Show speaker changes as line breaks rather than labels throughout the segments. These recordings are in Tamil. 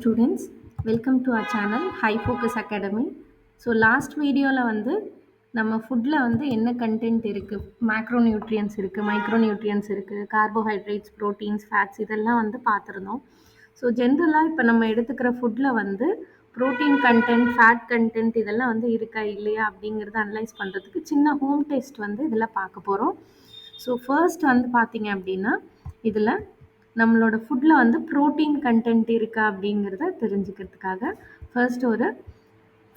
students, welcome to our channel High Focus Academy. So last வீடியோவில் வந்து நம்ம ஃபுட்டில் வந்து என்ன கண்டென்ட் இருக்குது, மேக்ரோநியூட்ரியன்ஸ் இருக்குது, மைக்ரோநியூட்ரியன்ஸ் இருக்குது, கார்போஹைட்ரேட்ஸ், ப்ரோட்டீன்ஸ், ஃபேட்ஸ் இதெல்லாம் வந்து பார்த்துருந்தோம். ஸோ ஜென்ரலாக இப்போ நம்ம எடுத்துக்கிற ஃபுட்டில் வந்து ப்ரோட்டீன் கண்டென்ட், ஃபேட் கண்டென்ட் இதெல்லாம் வந்து இருக்கா இல்லையா அப்படிங்கிறத அனலைஸ் பண்ணுறதுக்கு சின்ன ஹோம் டெஸ்ட் வந்து இதில் பார்க்க போகிறோம். ஸோ ஃபர்ஸ்ட் வந்து பார்த்தீங்க அப்படின்னா இதில் நம்மளோட ஃபுட்டில் வந்து ப்ரோட்டீன் கண்டென்ட் இருக்கா அப்படிங்கிறத தெரிஞ்சுக்கிறதுக்காக ஃபர்ஸ்ட் ஒரு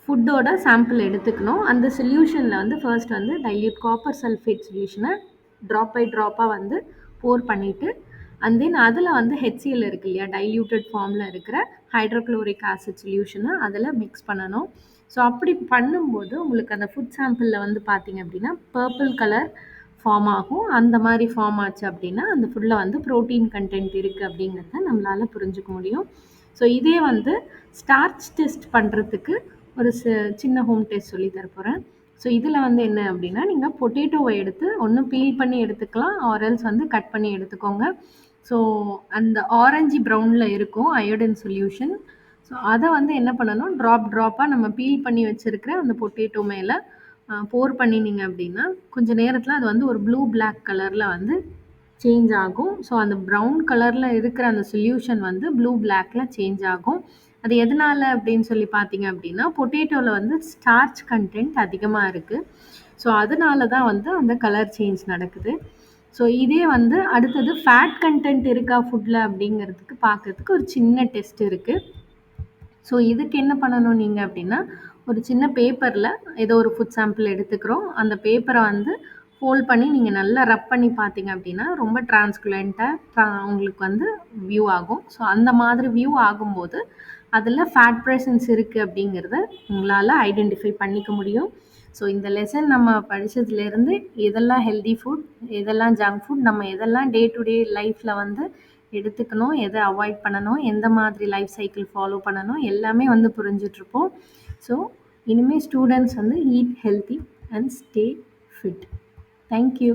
ஃபுட்டோட சாம்பிள் எடுத்துக்கணும். அந்த சொல்யூஷனில் வந்து ஃபர்ஸ்ட் வந்து டைல்யூட் காப்பர் சல்ஃபேட் சொல்யூஷனை ட்ராப் பை ட்ராப்பாக வந்து போர் பண்ணிவிட்டு அண்ட் தென் அதில் வந்து ஹெச்சிஎல் இருக்கு இல்லையா, டைல்யூட்டட் ஃபார்மில் இருக்கிற ஹைட்ரோக்ளோரிக் ஆசிட் சொல்யூஷனை அதில் மிக்ஸ் பண்ணணும். ஸோ அப்படி பண்ணும்போது உங்களுக்கு அந்த ஃபுட் சாம்பிளில் வந்து பார்த்தீங்க அப்படின்னா பர்பிள் கலர் ஃபார்ம் ஆகும். அந்த மாதிரி ஃபார்ம் ஆச்சு அப்படின்னா அந்த ஃபுட்டில் வந்து ப்ரோட்டீன் கண்டென்ட் இருக்குது அப்படிங்கிறத நம்மளால் புரிஞ்சுக்க முடியும். ஸோ இதே வந்து ஸ்டார்ச் டெஸ்ட் பண்ணுறதுக்கு ஒரு சின்ன ஹோம் டெஸ்ட் சொல்லி தரப்போகிறேன். ஸோ இதில் வந்து என்ன அப்படின்னா நீங்கள் பொட்டேட்டோவை எடுத்து ஒன்று பீல் பண்ணி எடுத்துக்கலாம், ஆரல்ஸ் வந்து கட் பண்ணி எடுத்துக்கோங்க. ஸோ அந்த ஆரஞ்சு ப்ரௌனில் இருக்கும் அயோடின் சொல்யூஷன். ஸோ அதை வந்து என்ன பண்ணணும், ட்ராப்பாக நம்ம பீல் பண்ணி வச்சுருக்கிற அந்த பொட்டேட்டோ மேலே போர் பண்ணினீங்க அப்படின்னா கொஞ்சம் நேரத்தில் அது வந்து ஒரு ப்ளூ பிளாக் கலரில் வந்து சேஞ்ச் ஆகும். ஸோ அந்த ப்ரௌன் கலரில் இருக்கிற அந்த சொல்யூஷன் வந்து ப்ளூ பிளாக்கில் சேஞ்ச் ஆகும். அது எதனால் அப்படின்னு சொல்லி பார்த்தீங்க அப்படின்னா பொட்டேட்டோவில் வந்து ஸ்டார்ச் கண்டென்ட் அதிகமாக இருக்குது. ஸோ அதனால தான் வந்து அந்த கலர் சேஞ்ச் நடக்குது. ஸோ இதே வந்து அடுத்தது ஃபேட் கண்டென்ட் இருக்கா ஃபுட்டில் அப்படிங்கிறதுக்கு பார்க்கறதுக்கு ஒரு சின்ன டெஸ்ட் இருக்குது. ஸோ இதுக்கு என்ன பண்ணணும் நீங்கள் அப்படின்னா ஒரு சின்ன பேப்பரில் ஏதோ ஒரு ஃபுட் சாம்பிள் எடுத்துக்கிறோம். அந்த பேப்பரை வந்து ஃபோல்ட் பண்ணி நீங்கள் நல்லா ரப் பண்ணி பார்த்தீங்க அப்படின்னா ரொம்ப டிரான்ஸ்குலண்ட்டாக உங்களுக்கு வந்து வியூ ஆகும். ஸோ அந்த மாதிரி வியூ ஆகும்போது அதில் ஃபேட் ப்ரெசன்ஸ் இருக்குது அப்படிங்கிறத உங்களால் ஐடென்டிஃபை பண்ணிக்க முடியும். ஸோ இந்த லெசன் நம்ம படித்ததுலேருந்து எதெல்லாம் ஹெல்தி ஃபுட், எதெல்லாம் ஜங்க் ஃபுட், நம்ம எதெல்லாம் டே டு டே லைஃப்பில் வந்து எடுத்துக்கணும், எதை அவாய்ட் பண்ணணும், எந்த மாதிரி லைஃப் சைக்கிள் ஃபாலோ பண்ணணும் எல்லாமே வந்து புரிஞ்சிட்ருப்போம். ஸோ இனிமேல் ஸ்டூடெண்ட்ஸ் வந்து eat healthy and stay fit. Thank you.